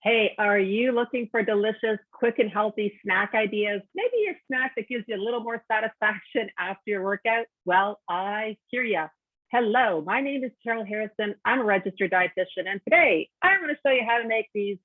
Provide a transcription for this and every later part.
Hey, are you looking for delicious, quick and healthy snack ideas? Maybe a snack that gives you a little more satisfaction after your workout? Well, I hear ya. Hello, my name is Carol Harrison. I'm a registered dietitian, and today I'm going to show you how to make these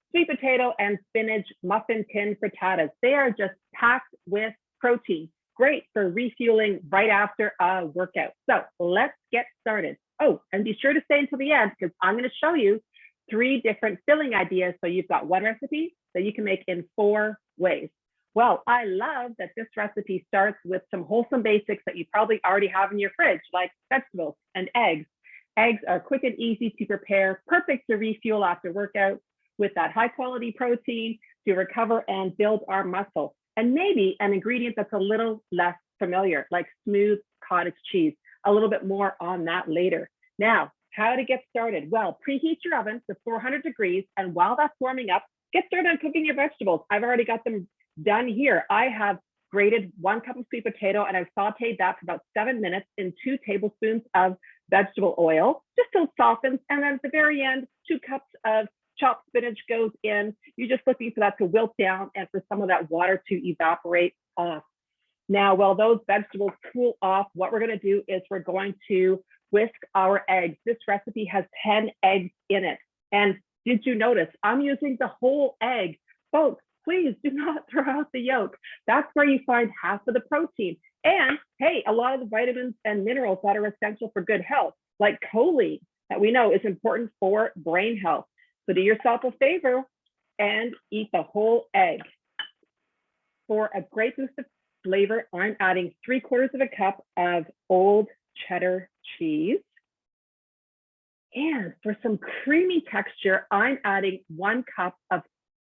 sweet potato and spinach muffin tin frittatas. They are just packed with protein, great for refueling right after a workout. So let's get started. Oh, and be sure to stay until the end because I'm going to show you 3 different filling ideas. So you've got one recipe that you can make in 4 ways. Well, I love that this recipe starts with some wholesome basics that you probably already have in your fridge, like vegetables and eggs. Eggs are quick and easy to prepare, perfect to refuel after workouts with that high quality protein to recover and build our muscle. And maybe an ingredient that's a little less familiar, like smooth cottage cheese. A little bit more on that later. Now, how to get started? Well, preheat your oven to 400 degrees. And while that's warming up, get started on cooking your vegetables. I've already got them done here. I have grated 1 cup of sweet potato and I've sauteed that for about 7 minutes in 2 tablespoons of vegetable oil, just till it softens. And then at the very end, 2 cups of chopped spinach goes in. You're just looking for that to wilt down and for some of that water to evaporate off. Now, while those vegetables cool off, what we're going to do is we're going to whisk our eggs. This recipe has 10 eggs in it. And did you notice I'm using the whole egg? Folks, please do not throw out the yolk. That's where you find half of the protein. And hey, a lot of the vitamins and minerals that are essential for good health, like choline, that we know is important for brain health. So do yourself a favor and eat the whole egg. For a great boost of flavor, I'm adding 3/4 of a cup of old cheddar cheese. And for some creamy texture, I'm adding 1 cup of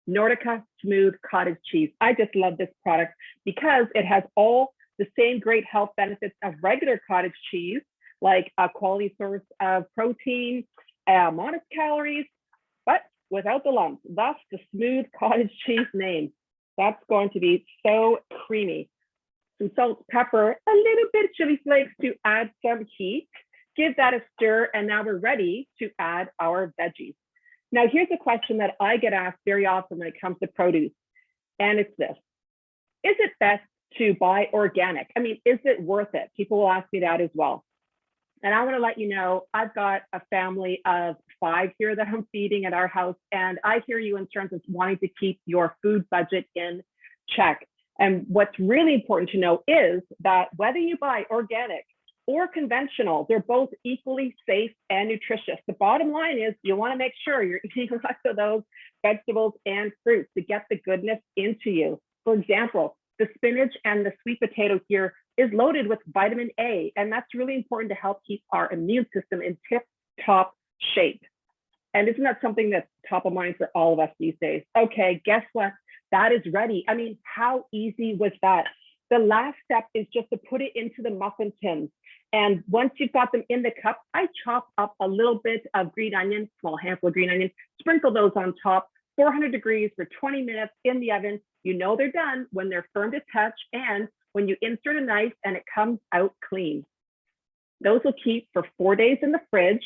Nordica smooth cottage cheese. I just love this product because it has all the same great health benefits of regular cottage cheese, like a quality source of protein, modest calories, but without the lumps. Thus the smooth cottage cheese name. That's going to be so creamy. Some salt, pepper, a little bit of chili flakes to add some heat. Give that a stir, and now we're ready to add our veggies. Now, here's a question that I get asked very often when it comes to produce, and it's this. Is it best to buy organic? I mean, is it worth it? People will ask me that as well. And I want to let you know, I've got a family of 5 here that I'm feeding at our house, and I hear you in terms of wanting to keep your food budget in check. And what's really important to know is that whether you buy organic or conventional, they're both equally safe and nutritious. The bottom line is you want to make sure you're eating lots of those vegetables and fruits to get the goodness into you. For example, the spinach and the sweet potato here is loaded with vitamin A, and that's really important to help keep our immune system in tip-top shape. And isn't that something that's top of mind for all of us these days? Okay, guess what? That is ready. I mean, how easy was that? The last step is just to put it into the muffin tins. And once you've got them in the cup, I chop up a little bit of green onion, small handful of green onion, sprinkle those on top, 400 degrees for 20 minutes in the oven. You know they're done when they're firm to touch and when you insert a knife and it comes out clean. Those will keep for 4 days in the fridge,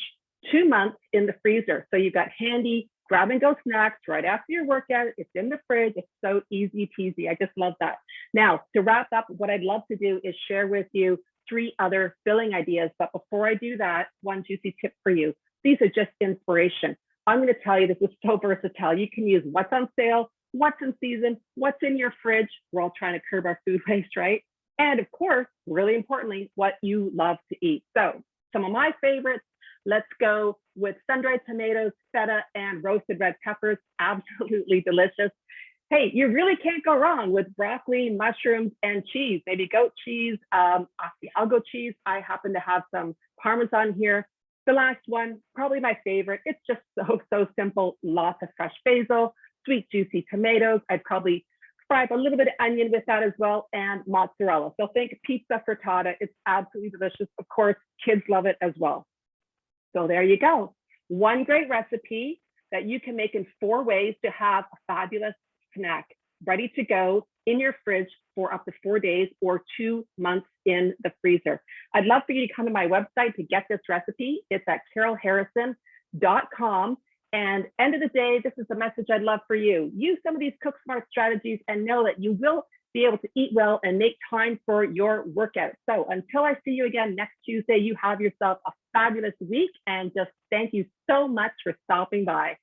2 months in the freezer. So you've got handy grab and go snacks right after your workout. It's in the fridge. It's so easy peasy. I just love that. Now, to wrap up, what I'd love to do is share with you 3 other filling ideas. But before I do that, one juicy tip for you. These are just inspiration. I'm going to tell you this is so versatile. You can use what's on sale, what's in season, what's in your fridge. We're all trying to curb our food waste, right? And of course, really importantly, what you love to eat. So some of my favorites. Let's go with sun-dried tomatoes, feta, and roasted red peppers. Absolutely delicious. Hey, you really can't go wrong with broccoli, mushrooms, and cheese. Maybe goat cheese, Asiago cheese. I happen to have some Parmesan here. The last one, probably my favorite. It's just so simple. Lots of fresh basil, sweet, juicy tomatoes. I'd probably fry up a little bit of onion with that as well, and mozzarella. So think pizza frittata. It's absolutely delicious. Of course, kids love it as well. So there you go. One great recipe that you can make in 4 ways to have a fabulous snack ready to go in your fridge for up to 4 days or 2 months in the freezer. I'd love for you to come to my website to get this recipe. It's at carolharrison.com. And end of the day, this is the message I'd love for you. Use some of these Cook Smart strategies and know that you will be able to eat well and make time for your workout. So until I see you again next Tuesday, you have yourself a fabulous week, and just thank you so much for stopping by.